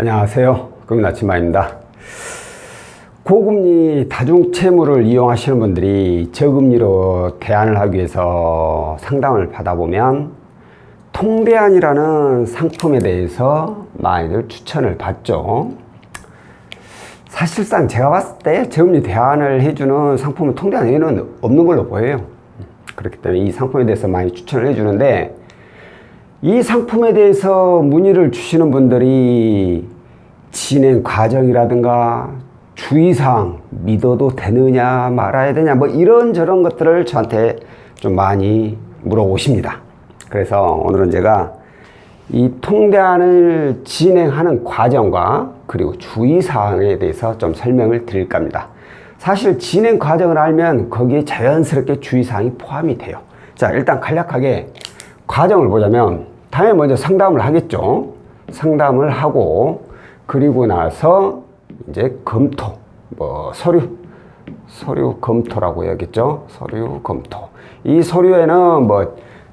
안녕하세요. 금나치마입니다. 고금리 다중채무를 이용하시는 분들이 저금리로 대안을 하기 위해서 상담을 받아보면 통대안이라는 상품에 대해서 많이들 추천을 받죠. 사실상 제가 봤을 때 저금리 대안을 해주는 상품은 통대안 외에는 없는 걸로 보여요. 그렇기 때문에 이 상품에 대해서 많이 추천을 해주는데, 이 상품에 대해서 문의를 주시는 분들이 진행 과정이라든가 주의사항, 믿어도 되느냐 말아야 되냐 뭐 이런저런 것들을 저한테 좀 많이 물어보십니다. 그래서 오늘은 제가 이 통대안을 진행하는 과정과 그리고 주의사항에 대해서 좀 설명을 드릴까 합니다. 사실 진행 과정을 알면 거기에 자연스럽게 주의사항이 포함이 돼요. 자, 일단 간략하게 과정을 보자면, 당연히 먼저 상담을 하겠죠. 상담을 하고, 그리고 나서 이제 검토, 서류 검토라고 해야겠죠. 서류 검토. 이 서류에는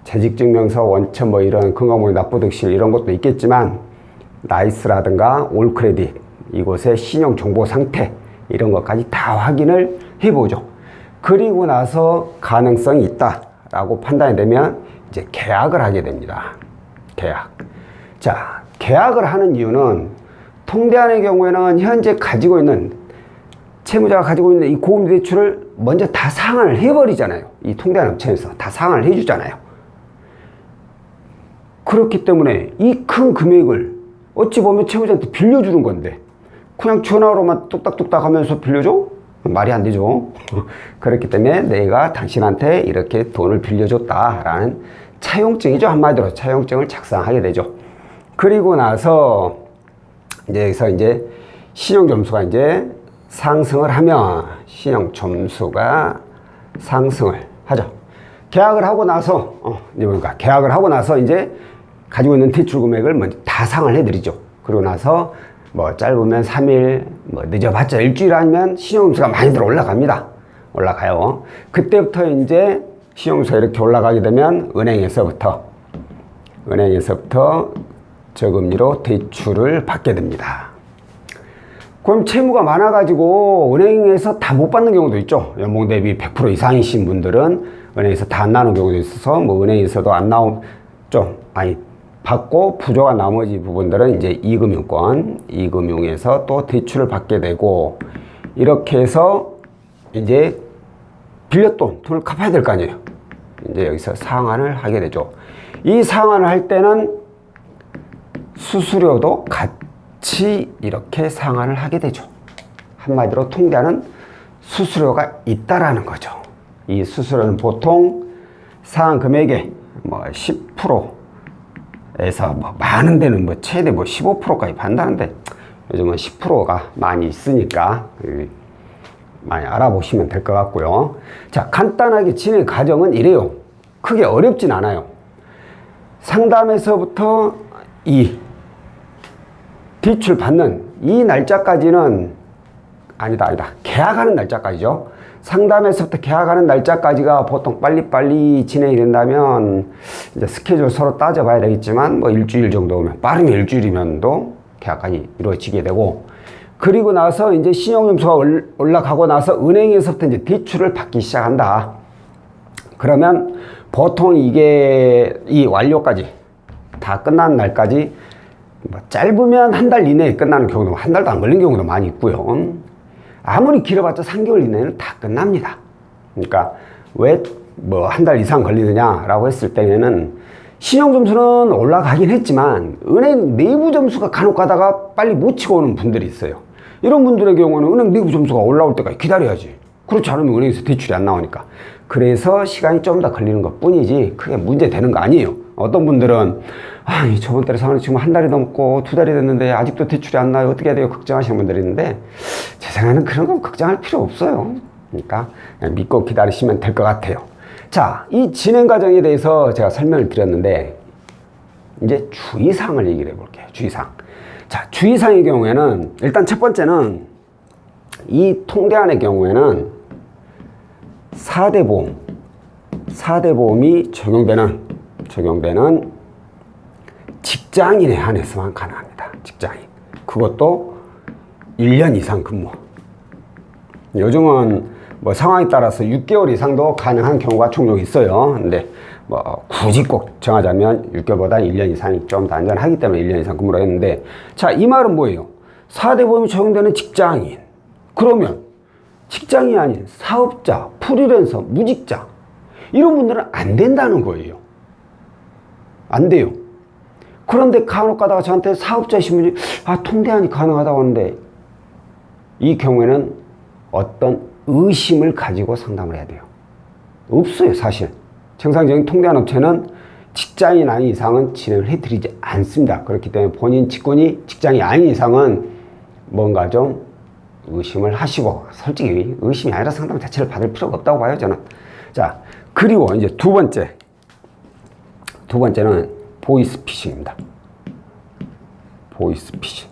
재직증명서, 원천 이런 건강보험 납부득실 이런 것도 있겠지만, 나이스라든가 올크레딧, 이곳의 신용정보 상태 이런 것까지 다 확인을 해보죠. 그리고 나서 가능성이 있다라고 판단이 되면 이제 계약을 하게 됩니다. 계약. 자, 계약을 하는 이유는 통대안의 경우에는 현재 가지고 있는 채무자가 가지고 있는 이 고금리 대출을 먼저 다 상환을 해버리잖아요. 이 통대안 업체에서 다 상환을 해주잖아요. 그렇기 때문에 이 큰 금액을 어찌 보면 채무자한테 빌려주는 건데 그냥 전화로만 뚝딱뚝딱 하면서 빌려줘? 말이 안 되죠. 그렇기 때문에 내가 당신한테 이렇게 돈을 빌려줬다라는 차용증이죠. 한마디로 차용증을 작성하게 되죠. 그리고 나서 이제 여기서 이제 신용점수가 이제 상승을 하면 신용점수가 상승을 하죠. 계약을 하고 나서 계약을 하고 나서 이제 가지고 있는 대출 금액을 먼저 다 상환을 해드리죠. 그리고 나서 짧으면 3일, 늦어봤자 일주일 아니면 신용점수가 많이들 올라갑니다. 올라가요. 그때부터 이제 신용점수가 이렇게 올라가게 되면 은행에서부터 저금리로 대출을 받게 됩니다. 그럼 채무가 많아가지고 은행에서 다 못 받는 경우도 있죠. 연봉 대비 100% 이상이신 분들은 은행에서 다 안 나오는 경우도 있어서 은행에서도 안 받고 부족한 나머지 부분들은 이제 이금융에서 또 대출을 받게 되고, 이렇게 해서 이제 빌렸던 돈을 갚아야 될 거 아니에요. 이제 여기서 상환을 하게 되죠. 이 상환을 할 때는 수수료도 같이 이렇게 상환을 하게 되죠. 한마디로 통대안은 수수료가 있다라는 거죠. 이 수수료는 보통 상환 금액의 10%에서 많은 데는 최대 15%까지 받는다는데, 요즘은 10%가 많이 있으니까 많이 알아보시면 될 것 같고요. 자, 간단하게 진행 과정은 이래요. 크게 어렵진 않아요. 상담에서부터 이 대출 받는 이 날짜까지는 아니다. 계약하는 날짜까지죠. 상담에서부터 계약하는 날짜까지가 보통 빨리빨리 진행이 된다면 이제 스케줄 서로 따져봐야 되겠지만 일주일 정도면, 빠르면 일주일이면도 계약까지 이루어지게 되고, 그리고 나서 이제 신용점수가 올라가고 나서 은행에서부터 이제 대출을 받기 시작한다. 그러면 보통 이게 이 완료까지 다 끝나는 날까지 짧으면 한 달 이내에 끝나는 경우도, 한 달도 안 걸린 경우도 많이 있고요. 아무리 길어봤자 3개월 이내는 다 끝납니다. 그러니까 왜 한 달 이상 걸리느냐라고 했을 때에는 신용점수는 올라가긴 했지만 은행 내부 점수가 간혹 가다가 빨리 못 치고 오는 분들이 있어요. 이런 분들의 경우는 은행 내부 점수가 올라올 때까지 기다려야지. 그렇지 않으면 은행에서 대출이 안 나오니까. 그래서 시간이 좀 더 걸리는 것 뿐이지 크게 문제 되는 거 아니에요. 어떤 분들은 저번 달에 상환이 지금 한 달이 넘고 2달이 됐는데 아직도 대출이 안 나요. 어떻게 해야 돼요? 걱정하시는 분들이 있는데, 제 생각에는 그런 건 걱정할 필요 없어요. 그러니까 그냥 믿고 기다리시면 될 것 같아요. 자, 이 진행 과정에 대해서 제가 설명을 드렸는데, 이제 주의사항을 얘기를 해볼게요. 주의사항. 자, 주의사항의 경우에는 일단 첫 번째는 이 통대안의 경우에는 4대 보험이 적용되는 직장인에 한해서만 가능합니다. 직장인. 그것도 1년 이상 근무. 요즘은 뭐 상황에 따라서 6개월 이상도 가능한 경우가 종종 있어요. 근데 뭐 굳이 꼭 정하자면 6개월보다 1년 이상이 좀 더 안전하기 때문에 1년 이상 근무를 했는데, 자, 이 말은 뭐예요? 4대 보험이 적용되는 직장인. 그러면 직장이 아닌 사업자, 프리랜서, 무직자 이런 분들은 안 된다는 거예요. 안 돼요. 그런데 간혹 가다가 저한테 사업자이신 분이 통대안이 가능하다고 하는데, 이 경우에는 어떤 의심을 가지고 상담을 해야 돼요. 없어요, 사실. 정상적인 통대안 업체는 직장인 아닌 이상은 진행을 해드리지 않습니다. 그렇기 때문에 본인 직군이 직장이 아닌 이상은 뭔가 좀 의심을 하시고, 솔직히 의심이 아니라 상담 자체를 받을 필요가 없다고 봐요, 저는. 자, 그리고 이제 두 번째는 보이스피싱입니다. 보이스피싱.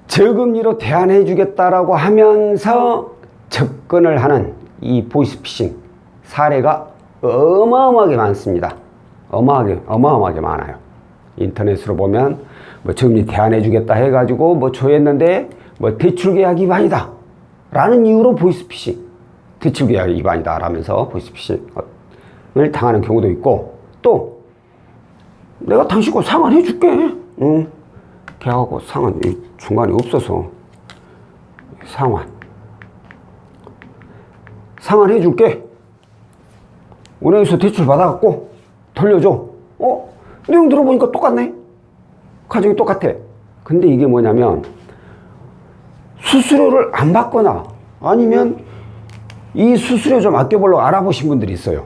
저금리로 대안해 주겠다라고 하면서 접근을 하는 이 보이스피싱 사례가 어마어마하게 많습니다. 어마어마하게 많아요. 인터넷으로 보면 뭐 저금리 대안해 주겠다 해가지고 뭐 조회했는데 뭐 대출 계약 위반이다 라는 이유로 보이스피싱, 대출 계약 위반이다 라면서 보이스피싱을 당하는 경우도 있고, 또 내가 당신 거 상환해 줄게. 계약하고 상환 중간에 없어서 상환해 줄게. 은행에서 대출 받아갖고 돌려줘. 내용 들어보니까 똑같네. 가정이 똑같아. 근데 이게 뭐냐면 수수료를 안 받거나 아니면 이 수수료 좀 아껴보려고 알아보신 분들이 있어요.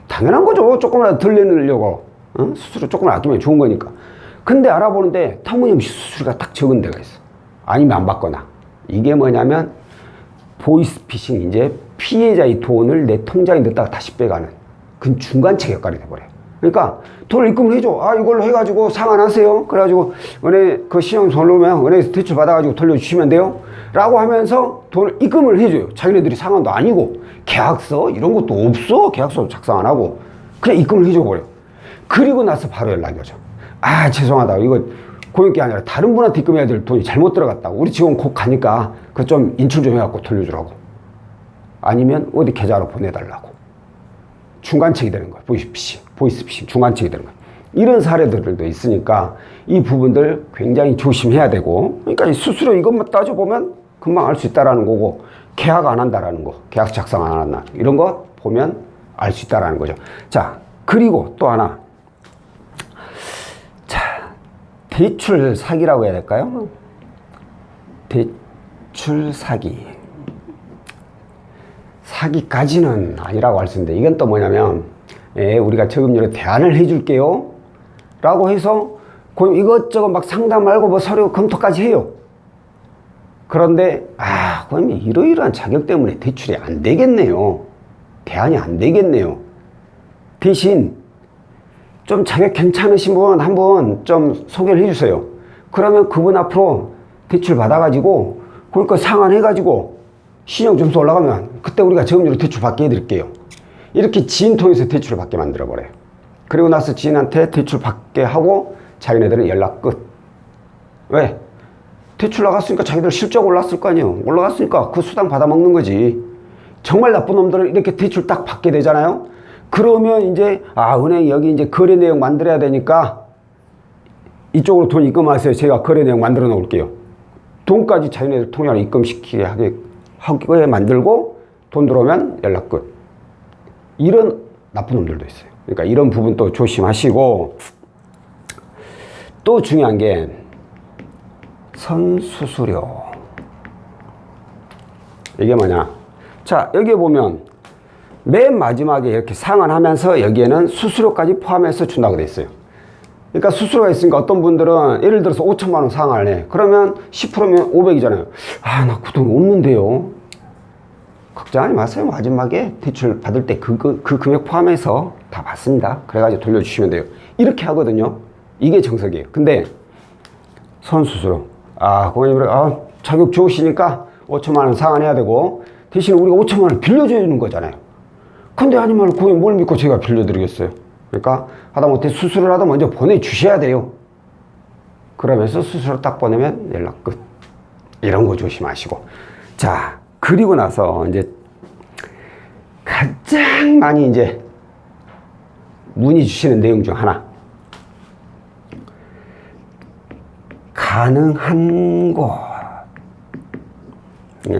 당연한 거죠. 조금이라도 덜 내려고. 수수료 조금 아끼면 좋은 거니까. 근데 알아보는데 터무니없이 수수료가 딱 적은 데가 있어. 아니면 안 받거나. 이게 뭐냐면 보이스피싱, 이제 피해자의 돈을 내 통장에 넣었다가 다시 빼가는 그 중간체 역할이 돼버려요. 그러니까 돈을 입금을 해줘. 이걸로 해가지고 상환하세요. 그래가지고 은행 그 신용 돈 넣으면 은행에서 대출 받아가지고 돌려주시면 돼요 라고 하면서 돈을 입금을 해줘요. 자기네들이 상환도 아니고 계약서 이런 것도 없어. 계약서 작성 안 하고 그냥 입금을 해줘버려. 그리고 나서 바로 연락이 오죠. 죄송하다, 이거 고용계 아니라 다른 분한테 입금해야 될 돈이 잘못 들어갔다고. 우리 직원 곧 가니까 그거 좀 인출 좀 해갖고 돌려주라고. 아니면 어디 계좌로 보내달라고. 중간책이 되는 거야. 보이스피싱 중간책이 되는 거야. 이런 사례들도 있으니까 이 부분들 굉장히 조심해야 되고, 그러니까 이 수수료 이것만 따져보면 금방 알 수 있다라는 거고, 계약 안 한다라는 거, 계약 작성 안 한다, 이런 거 보면 알 수 있다라는 거죠. 자, 그리고 또 하나. 대출 사기라고 해야 될까요? 대출 사기. 사기까지는 아니라고 할 수 있는데, 이건 또 뭐냐면, 우리가 저금리로 대안을 해줄게요 라고 해서 이것저것 막 상담 말고 뭐 서류 검토까지 해요. 그런데 그럼 이러이러한 자격 때문에 대출이 안 되겠네요. 대안이 안 되겠네요. 대신 좀 자격 괜찮으신 분 한번 좀 소개를 해주세요. 그러면 그분 앞으로 대출 받아가지고 그러니까 상환해가지고 신용점수 올라가면 그때 우리가 저금리로 대출 받게 해드릴게요. 이렇게 지인 통해서 대출을 받게 만들어버려요. 그리고 나서 지인한테 대출 받게 하고 자기네들은 연락 끝. 왜? 대출 나갔으니까 자기들 실적 올랐을 거 아니에요. 올라갔으니까 그 수당 받아먹는 거지. 정말 나쁜 놈들은 이렇게 대출 딱 받게 되잖아요. 그러면 이제 은행이 여기 이제 거래 내용 만들어야 되니까 이쪽으로 돈 입금하세요. 제가 거래 내용 만들어 놓을게요. 돈까지 자기네들 통장에 입금시키게 하게 만들고 돈 들어오면 연락 끝. 이런 나쁜 놈들도 있어요. 그러니까 이런 부분도 조심하시고, 또 중요한 게 선수수료. 이게 뭐냐? 자, 여기 보면 맨 마지막에 이렇게 상환하면서 여기에는 수수료까지 포함해서 준다고 돼 있어요. 그러니까 수수료가 있으니까 어떤 분들은 예를 들어서 5천만 원 상환을 해. 그러면 10%면 500이잖아요. 나 그 돈 없는데요. 걱정하지 마세요. 마지막에 대출 받을 때 그 금액 포함해서 다 받습니다. 그래가지고 돌려주시면 돼요. 이렇게 하거든요. 이게 정석이에요. 근데 선수수료. 고객님, 자격 좋으시니까 5천만 원 상환해야 되고, 대신 우리가 5천만 원을 빌려주는 거잖아요. 근데 아니면 고객님 뭘 믿고 제가 빌려드리겠어요. 그러니까 하다못해 수수료라도 먼저 보내주셔야 돼요. 그러면서 수수료 딱 보내면 연락 끝. 이런 거 조심하시고. 자, 그리고 나서 이제 가장 많이 이제 문의 주시는 내용 중 하나. 가능한 거.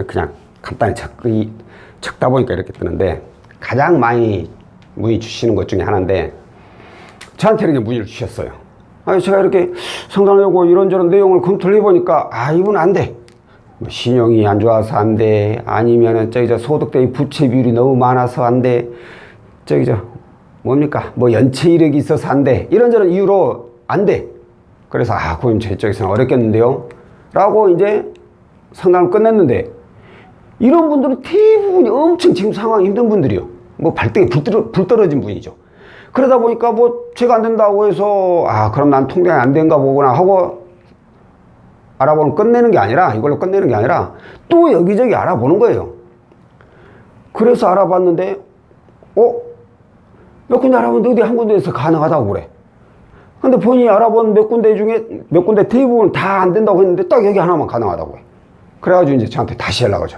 그냥 간단히 적다 보니까 이렇게 뜨는데, 가장 많이 문의 주시는 것 중에 하나인데, 저한테 이렇게 문의를 주셨어요. 제가 이렇게 상담을 하고 이런저런 내용을 검토를 해보니까, 이건 안 돼. 뭐 신용이 안 좋아서 안 돼. 아니면은 소득 대비 부채 비율이 너무 많아서 안 돼. 뭡니까? 뭐 연체 이력이 있어서 안 돼. 이런저런 이유로 안 돼. 그래서 고객님 제 쪽에서는 어렵겠는데요? 라고 이제 상담을 끝냈는데, 이런 분들은 대부분이 엄청 지금 상황이 힘든 분들이요. 뭐 발등에 불 떨어진 분이죠. 그러다 보니까 뭐 제가 안 된다고 해서 그럼 난 통장이 안 된가 보구나 하고 알아보는 끝내는 게 아니라, 이걸로 끝내는 게 아니라 또 여기저기 알아보는 거예요. 그래서 알아봤는데 몇 군데 알아봤는데 어디 한 군데에서 가능하다고 그래. 근데 본인이 알아본 몇 군데 중에 몇 군데 대부분 다 안 된다고 했는데 딱 여기 하나만 가능하다고 해. 그래가지고 이제 저한테 다시 연락 오죠.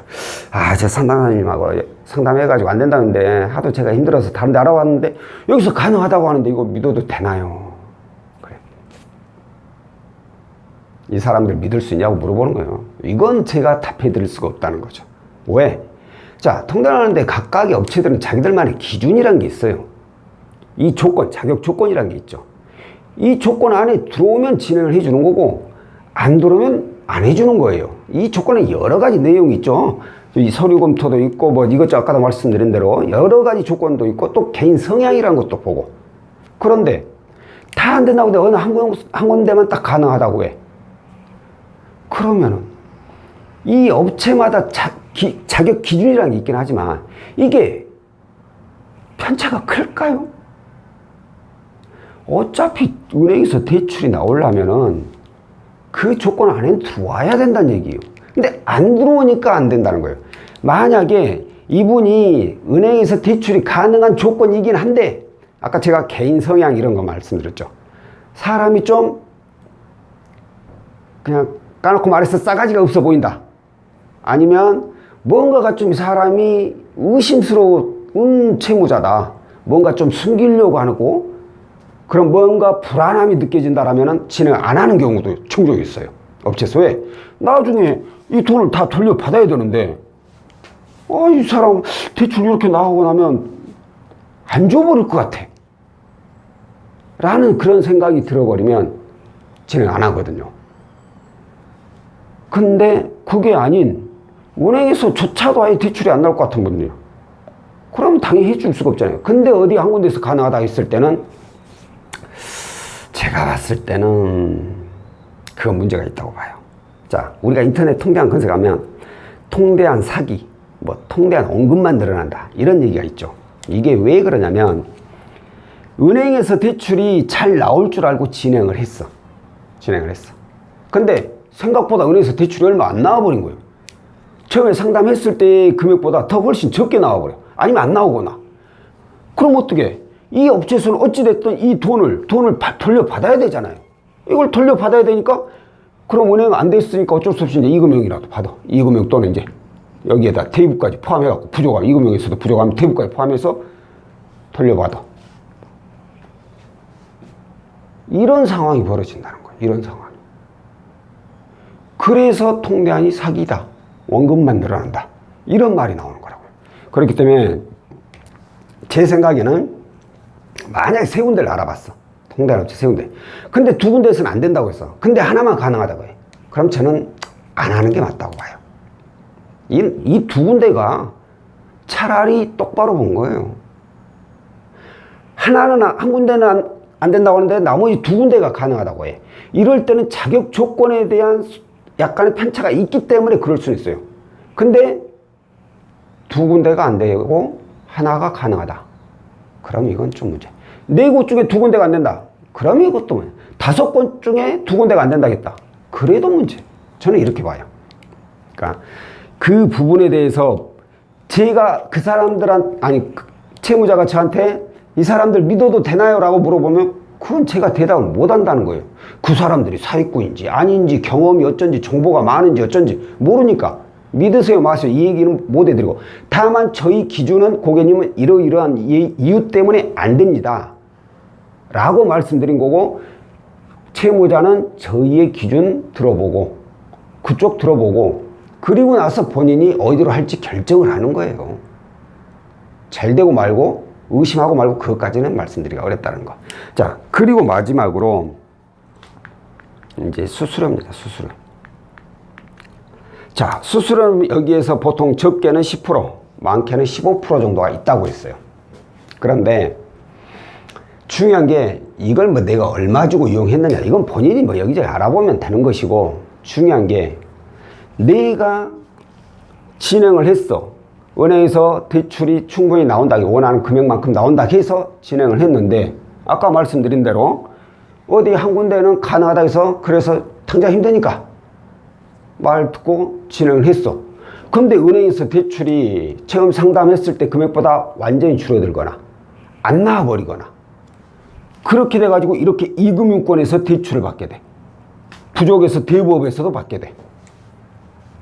제 상담사님하고 상담해가지고 안 된다는데 하도 제가 힘들어서 다른 데 알아봤는데 여기서 가능하다고 하는데 이거 믿어도 되나요? 그래. 이 사람들 믿을 수 있냐고 물어보는 거예요. 이건 제가 답해 드릴 수가 없다는 거죠. 왜? 자, 통달하는데 각각의 업체들은 자기들만의 기준이란 게 있어요. 이 조건, 자격 조건이란 게 있죠. 이 조건 안에 들어오면 진행을 해주는 거고, 안 들어오면 안 해주는 거예요. 이 조건에 여러 가지 내용이 있죠. 이 서류 검토도 있고, 뭐 이것저것 아까도 말씀드린 대로 여러 가지 조건도 있고, 또 개인 성향이라는 것도 보고. 그런데 다 안 된다고 해도 어느 한 군데만 딱 가능하다고 해. 그러면은 이 업체마다 자격 기준이라는 게 있긴 하지만 이게 편차가 클까요? 어차피 은행에서 대출이 나오려면은 그 조건 안에 들어와야 된다는 얘기예요. 근데 안 들어오니까 안 된다는 거예요. 만약에 이분이 은행에서 대출이 가능한 조건이긴 한데, 아까 제가 개인 성향 이런 거 말씀드렸죠. 사람이 좀 그냥 까놓고 말해서 싸가지가 없어 보인다. 아니면 뭔가가 좀 사람이 의심스러운 채무자다. 뭔가 좀 숨기려고 하고, 그럼 뭔가 불안함이 느껴진다라면 진행 안 하는 경우도 종종 있어요. 업체에서. 나중에 이 돈을 다 돌려받아야 되는데, 이 사람 대출 이렇게 나오고 나면 안 줘버릴 것 같아. 라는 그런 생각이 들어버리면 진행 안 하거든요. 근데 그게 아닌 은행에서조차도 아예 대출이 안 나올 것 같은 분이요. 그러면 당연히 해줄 수가 없잖아요. 근데 어디 한 군데서 가능하다 했을 때는 제가 봤을 때는 그건 문제가 있다고 봐요. 자, 우리가 인터넷 통대한 검색하면 통대한 사기, 뭐 통대한 언급만 늘어난다, 이런 얘기가 있죠. 이게 왜 그러냐면 은행에서 대출이 잘 나올 줄 알고 진행을 했어. 근데 생각보다 은행에서 대출이 얼마 안 나와버린 거예요. 처음에 상담했을 때 금액보다 더 훨씬 적게 나와버려. 아니면 안 나오거나. 그럼 어떻게? 이 업체에서는 어찌됐든 이 돈을 돌려받아야 되잖아요. 이걸 돌려받아야 되니까, 그럼 은행 안 됐으니까 어쩔 수 없이 이제 이금융이라도 받아. 이금융 또는 이제 여기에다 대입까지 포함해갖고 부족하면, 이금융에서도 부족하면 대입까지 포함해서 돌려받아. 이런 상황이 벌어진다는 거예요. 이런 상황이. 그래서 통대한이 사기다. 원금만 늘어난다. 이런 말이 나오는 거라고요. 그렇기 때문에 제 생각에는 만약에 세 군데를 알아봤어. 통대한 업체 세 군데. 근데 두 군데에서는 안 된다고 했어. 근데 하나만 가능하다고 해. 그럼 저는 안 하는 게 맞다고 봐요. 이 두 군데가 차라리 똑바로 본 거예요. 한 군데는 안 된다고 하는데 나머지 두 군데가 가능하다고 해. 이럴 때는 자격 조건에 대한 약간의 편차가 있기 때문에 그럴 수 있어요. 근데 두 군데가 안 되고 하나가 가능하다. 그럼 이건 좀 문제. 네 곳 중에 두 군데가 안 된다. 그럼 이것도 문제. 5곳 중에 두 군데가 안 된다겠다. 그래도 문제. 저는 이렇게 봐요. 그러니까 그 부분에 대해서 제가 채무자가 저한테 이 사람들 믿어도 되나요? 라고 물어보면 그건 제가 대답을 못 한다는 거예요. 그 사람들이 사기꾼인지 아닌지 경험이 어쩐지 정보가 많은지 어쩐지 모르니까 믿으세요 마세요 이 얘기는 못 해드리고, 다만 저희 기준은 고객님은 이러이러한 이유 때문에 안 됩니다 라고 말씀드린 거고, 채무자는 저희의 기준 들어보고 그쪽 들어보고 그리고 나서 본인이 어디로 할지 결정을 하는 거예요. 잘 되고 말고 의심하고 말고 그것까지는 말씀드리기가 어렵다는 거. 자, 그리고 마지막으로 이제 수수료입니다. 수수료. 자, 수수료는 여기에서 보통 적게는 10%, 많게는 15% 정도가 있다고 했어요. 그런데 중요한 게 이걸 뭐 내가 얼마 주고 이용했느냐 이건 본인이 뭐 여기저기 알아보면 되는 것이고, 중요한 게 내가 진행을 했어. 은행에서 대출이 충분히 나온다, 원하는 금액만큼 나온다 해서 진행을 했는데, 아까 말씀드린 대로 어디 한 군데는 가능하다 해서 그래서 당장 힘드니까 말 듣고 진행을 했어. 근데 은행에서 대출이 처음 상담했을 때 금액보다 완전히 줄어들거나 안 나와버리거나 그렇게 돼가지고 이렇게 이금융권에서 대출을 받게 돼. 부족해서 대부업에서도 받게 돼.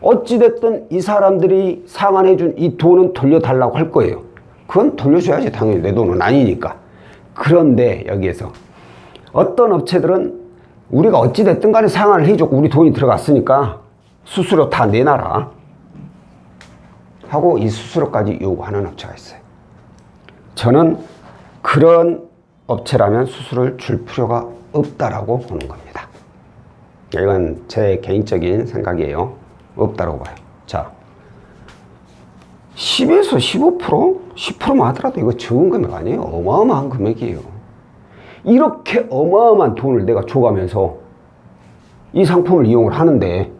어찌됐든 이 사람들이 상환해준 이 돈은 돌려달라고 할 거예요. 그건 돌려줘야지 당연히 내 돈은 아니니까. 그런데 여기에서 어떤 업체들은 우리가 어찌됐든 간에 상환을 해줬고 우리 돈이 들어갔으니까 수수료 다 내놔라 하고 이 수수료까지 요구하는 업체가 있어요. 저는 그런 업체라면 수수료를 줄 필요가 없다라고 보는 겁니다. 이건 제 개인적인 생각이에요. 없다라고 봐요. 자, 10에서 15%? 10%만 하더라도 이거 적은 금액 아니에요. 어마어마한 금액이에요. 이렇게 어마어마한 돈을 내가 줘가면서 이 상품을 이용을 하는데,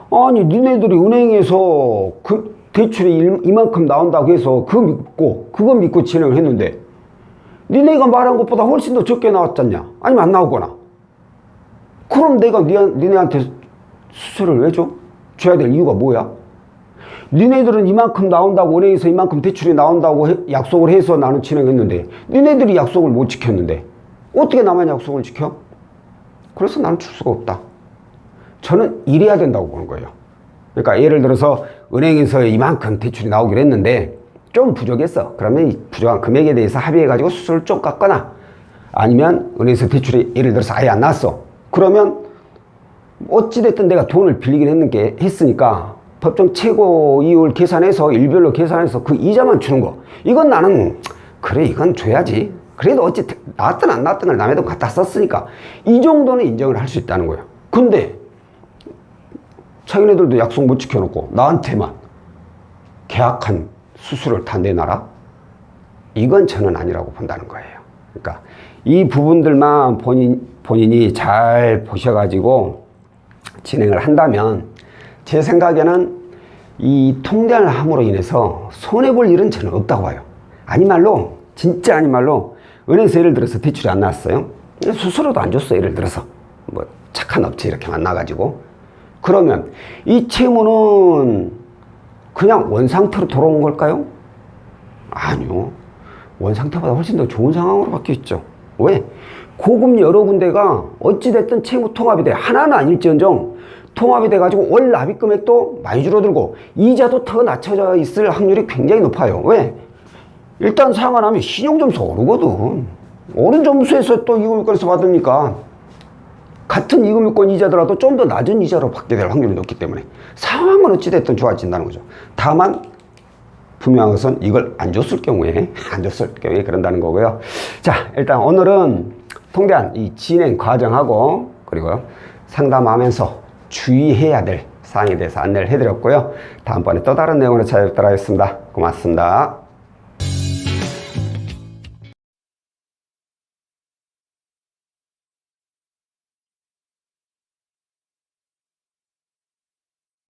아니 니네들이 은행에서 그 대출이 이만큼 나온다고 해서 그거 믿고 진행을 했는데 니네가 말한 것보다 훨씬 더 적게 나왔잖냐, 아니면 안 나오거나. 그럼 내가 니네한테 수수료를 왜 줘? 줘야 될 이유가 뭐야? 니네들은 이만큼 나온다고, 은행에서 이만큼 대출이 나온다고 약속을 해서 나는 진행했는데 니네들이 약속을 못 지켰는데 어떻게 나만 약속을 지켜? 그래서 나는 줄 수가 없다. 저는 이래야 된다고 보는 거예요. 그러니까 예를 들어서 은행에서 이만큼 대출이 나오기로 했는데 좀 부족했어. 그러면 이 부족한 금액에 대해서 합의해가지고 수수료를 좀 깎거나, 아니면 은행에서 대출이 예를 들어서 아예 안 나왔어. 그러면 어찌됐든 내가 돈을 빌리긴 했으니까 법정 최고 이율 계산해서 일별로 계산해서 그 이자만 주는 거, 이건 나는 그래 이건 줘야지. 그래도 어찌 나왔든 안 나왔든 걸 남의 돈 갖다 썼으니까 이 정도는 인정을 할 수 있다는 거예요. 근데 자기네들도 약속 못 지켜놓고 나한테만 계약한 수수료를 다 내놔라? 이건 저는 아니라고 본다는 거예요. 그러니까 이 부분들만 본인이 잘 보셔가지고 진행을 한다면, 제 생각에는 이 통장을 함으로 인해서 손해볼 일은 저는 없다고 봐요. 아닌 말로, 진짜 아닌 말로, 은행에서 예를 들어서 대출이 안 나왔어요. 수수료도 안 줬어. 예를 들어서 뭐 착한 업체 이렇게 만나가지고. 그러면 이 채무는 그냥 원상태로 돌아온 걸까요? 아니요. 원상태보다 훨씬 더 좋은 상황으로 바뀌었죠. 왜? 고금 여러 군데가 어찌됐든 채무 통합이 돼. 하나는 아닐지언정 통합이 돼가지고 월 납입 금액도 많이 줄어들고 이자도 더 낮춰져 있을 확률이 굉장히 높아요. 왜? 일단 상환하면 신용점수 오르거든. 오른 점수에서 또 이금융권에서 받으니까 같은 이금융권 이자더라도 좀 더 낮은 이자로 받게 될 확률이 높기 때문에 상황은 어찌됐든 좋아진다는 거죠. 다만 분명한 것은 이걸 안 줬을 경우에 그런다는 거고요. 자, 일단 오늘은 통대한 이 진행 과정하고 그리고 상담하면서 주의해야 될 사항에 대해서 안내를 해드렸고요. 다음번에 또 다른 내용으로 찾아뵙도록 하겠습니다. 고맙습니다.